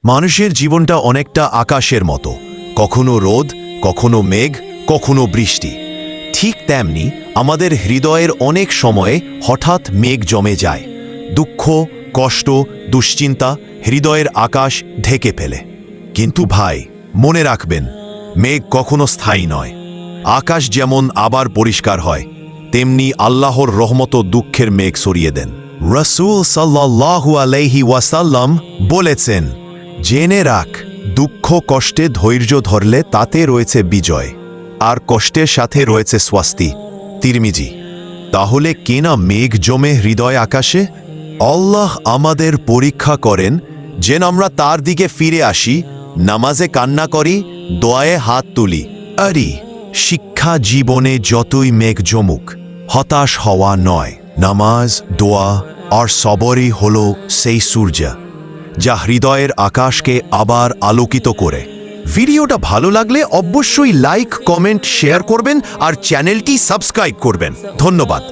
মানুষের জীবনটা অনেকটা আকাশের মতো, কখনো রোদ, কখনো মেঘ, কখনো বৃষ্টি। ঠিক তেমনি আমাদের হৃদয়ের অনেক সময়ে হঠাৎ মেঘ জমে যায়। দুঃখ, কষ্ট, দুশ্চিন্তা হৃদয়ের আকাশ ঢেকে ফেলে। কিন্তু ভাই, মনে রাখবেন, মেঘ কখনো স্থায়ী নয়। আকাশ যেমন আবার পরিষ্কার হয়, তেমনি আল্লাহর রহমত দুঃখের মেঘ সরিয়ে দেন। রাসূল সাল্লাল্লাহু আলাইহি ওয়াসাল্লাম বলেছেন, জেনে রাখ, দুঃখ কষ্টে ধৈর্য ধরলে তাতে রয়েছে বিজয়, আর কষ্টের সাথে রয়েছে স্বস্তি। তিরমিজি। তাহলে কেনা মেঘ জমে হৃদয় আকাশে? আল্লাহ আমাদের পরীক্ষা করেন যেন আমরা তার দিকে ফিরে আসি, নামাজে কান্না করি, দোয়ায়ে হাত তুলি। আরে শিক্ষা, জীবনে যতই মেঘ জমুক, হতাশ হওয়া নয়। নামাজ, দোয়া আর সবরই হল সেই সূর্য যা হৃদয়ের আকাশকে আবার আলোকিত করে। ভিডিওটা ভালো লাগলে অবশ্যই লাইক, কমেন্ট, শেয়ার করবেন আর চ্যানেলটি সাবস্ক্রাইব করবেন। ধন্যবাদ।